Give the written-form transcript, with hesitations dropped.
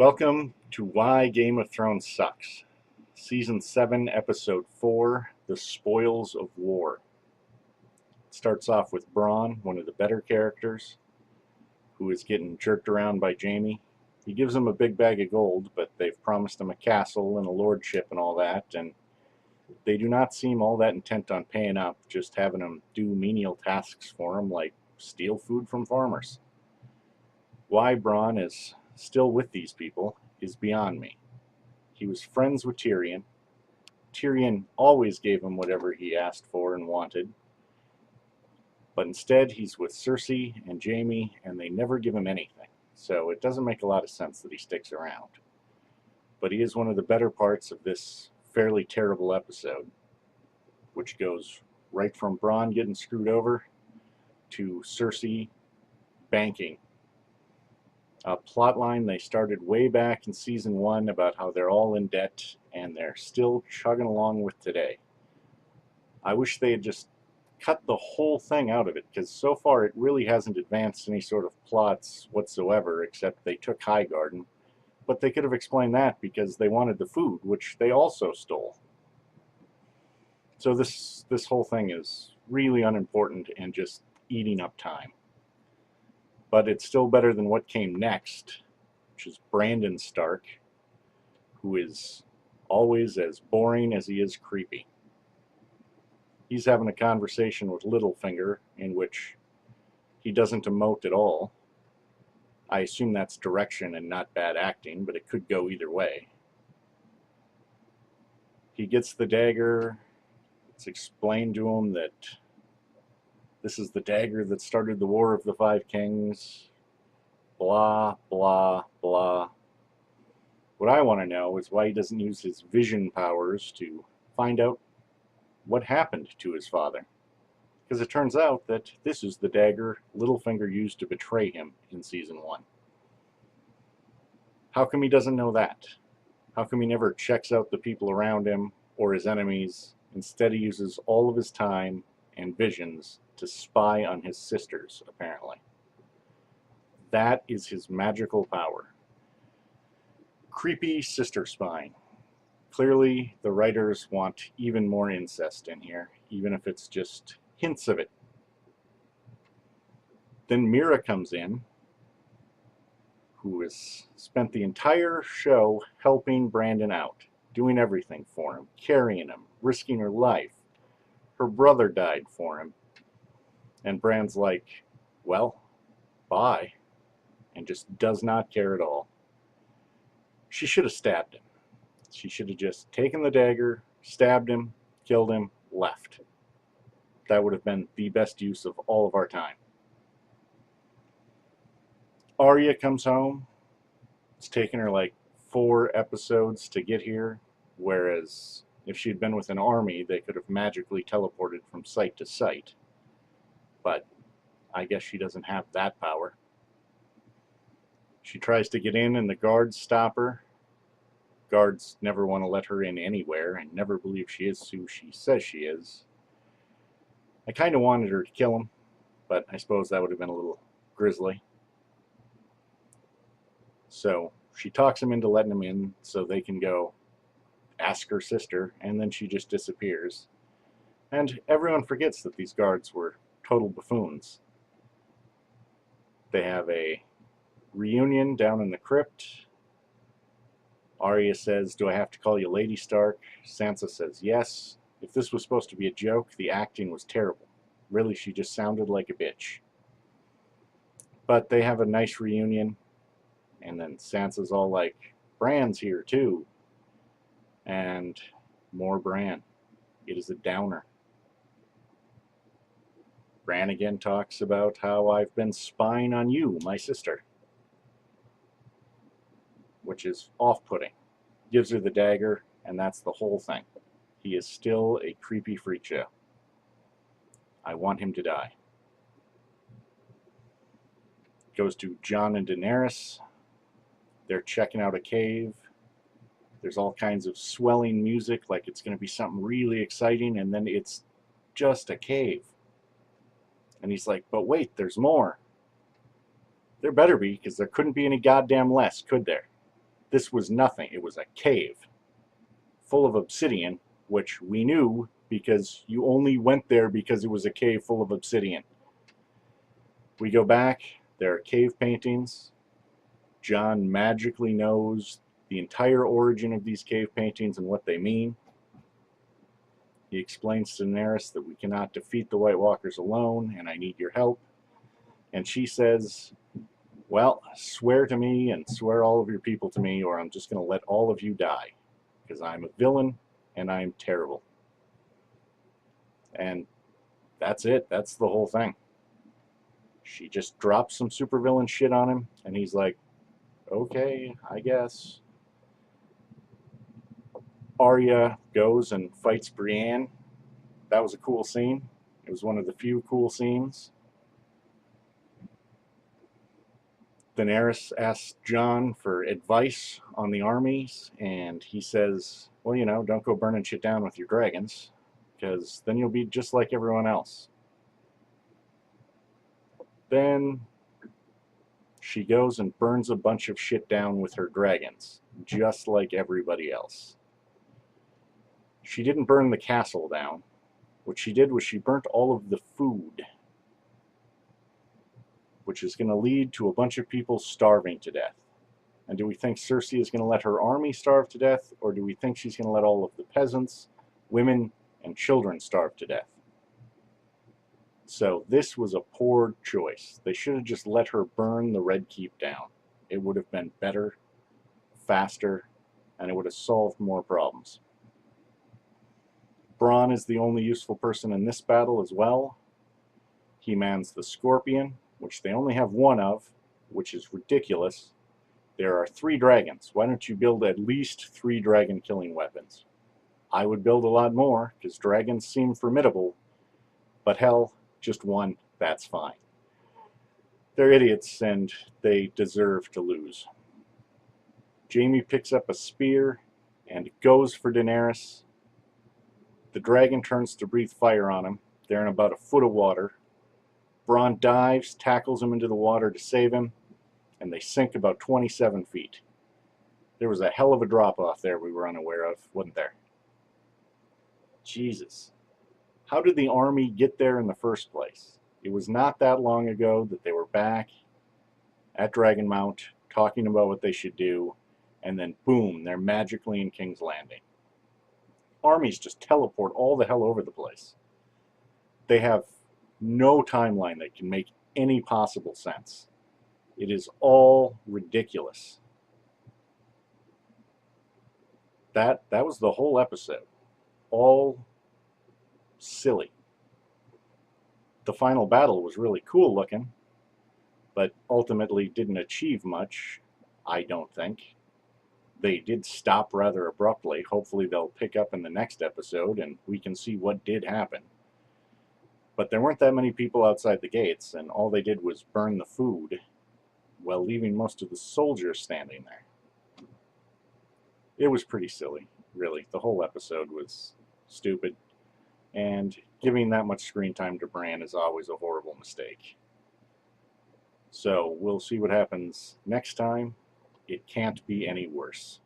Welcome to Why Game of Thrones Sucks. Season 7, Episode 4, The Spoils of War. It starts off with Bronn, one of the better characters, who is getting jerked around by Jaime. He gives him a big bag of gold, but they've promised him a castle and a lordship and all that, and they do not seem all that intent on paying up, just having him do menial tasks for him, like steal food from farmers. Why Bronn is still with these people is beyond me. He was friends with Tyrion. Tyrion always gave him whatever he asked for and wanted. But instead, he's with Cersei and Jaime, and they never give him anything. So it doesn't make a lot of sense that he sticks around. But he is one of the better parts of this fairly terrible episode, which goes right from Bronn getting screwed over to Cersei banking. A plotline they started way back in season 1 about how they're all in debt and they're still chugging along with today. I wish they had just cut the whole thing out of it, because so far it really hasn't advanced any sort of plots whatsoever, except they took Highgarden. But they could have explained that because they wanted the food, which they also stole. So this whole thing is really unimportant and just eating up time. But it's still better than what came next, which is Brandon Stark, who is always as boring as he is creepy. He's having a conversation with Littlefinger in which he doesn't emote at all. I assume that's direction and not bad acting, but it could go either way. He gets the dagger. It's explained to him that this is the dagger that started the War of the Five Kings. Blah, blah, blah. What I want to know is why he doesn't use his vision powers to find out what happened to his father. Because it turns out that this is the dagger Littlefinger used to betray him in Season 1. How come he doesn't know that? How come he never checks out the people around him or his enemies? Instead, he uses all of his time and visions to spy on his sisters, apparently. That is his magical power. Creepy sister spying. Clearly, the writers want even more incest in here, even if it's just hints of it. Then Mira comes in, who has spent the entire show helping Brandon out, doing everything for him, carrying him, risking her life. Her brother died for him. And Bran's like, well, bye, and just does not care at all. She should have stabbed him. She should have just taken the dagger, stabbed him, killed him, left. That would have been the best use of all of our time. Arya comes home. It's taken her like 4 episodes to get here, whereas if she'd been with an army, they could have magically teleported from site to site. But I guess she doesn't have that power. She tries to get in and the guards stop her. Guards never want to let her in anywhere and never believe she is who she says she is. I kind of wanted her to kill him, but I suppose that would have been a little grisly. So she talks him into letting him in so they can go ask her sister, and then she just disappears. And everyone forgets that these guards were total buffoons. They have a reunion down in the crypt. Arya says, "Do I have to call you Lady Stark?" Sansa says, "Yes." If this was supposed to be a joke, the acting was terrible. Really, she just sounded like a bitch. But they have a nice reunion, and then Sansa's all like, "Bran's here too." And more Bran. It is a downer. Bran again talks about how I've been spying on you, my sister, which is off-putting. Gives her the dagger, and that's the whole thing. He is still a creepy freak show. I want him to die. Goes to Jon and Daenerys. They're checking out a cave. There's all kinds of swelling music, like it's going to be something really exciting, and then it's just a cave. And he's like, but wait, there's more. There better be, because there couldn't be any goddamn less, could there? This was nothing. It was a cave full of obsidian, which we knew because you only went there because it was a cave full of obsidian. We go back, there are cave paintings. Jon magically knows the entire origin of these cave paintings and what they mean. He explains to Daenerys that we cannot defeat the White Walkers alone, and I need your help. And she says, well, swear to me and swear all of your people to me, or I'm just going to let all of you die, because I'm a villain and I'm terrible. And that's it. That's the whole thing. She just drops some supervillain shit on him, and he's like, okay, I guess. Arya goes and fights Brienne. That was a cool scene. It was one of the few cool scenes. Daenerys asks Jon for advice on the armies, and he says, well, you know, don't go burning shit down with your dragons, because then you'll be just like everyone else. Then she goes and burns a bunch of shit down with her dragons, just like everybody else. She didn't burn the castle down. What she did was she burnt all of the food, which is going to lead to a bunch of people starving to death. And do we think Cersei is going to let her army starve to death, or do we think she's going to let all of the peasants, women, and children starve to death? So this was a poor choice. They should have just let her burn the Red Keep down. It would have been better, faster, and it would have solved more problems. Bronn is the only useful person in this battle as well. He mans the Scorpion, which they only have one of, which is ridiculous. There are 3 dragons. Why don't you build at least 3 dragon-killing weapons? I would build a lot more, because dragons seem formidable, but hell, just one, that's fine. They're idiots, and they deserve to lose. Jaime picks up a spear and goes for Daenerys. The dragon turns to breathe fire on him. They're in about a foot of water. Bronn dives, tackles him into the water to save him, and they sink about 27 feet. There was a hell of a drop-off there we were unaware of, wasn't there? Jesus. How did the army get there in the first place? It was not that long ago that they were back at Dragonmount talking about what they should do, and then boom, they're magically in King's Landing. Armies just teleport all the hell over the place. They have no timeline that can make any possible sense. It is all ridiculous. That was the whole episode. All silly. The final battle was really cool looking, but ultimately didn't achieve much, I don't think. They did stop rather abruptly. Hopefully they'll pick up in the next episode and we can see what did happen. But there weren't that many people outside the gates, and all they did was burn the food while leaving most of the soldiers standing there. It was pretty silly, really. The whole episode was stupid, and giving that much screen time to Bran is always a horrible mistake. So we'll see what happens next time. It can't be any worse.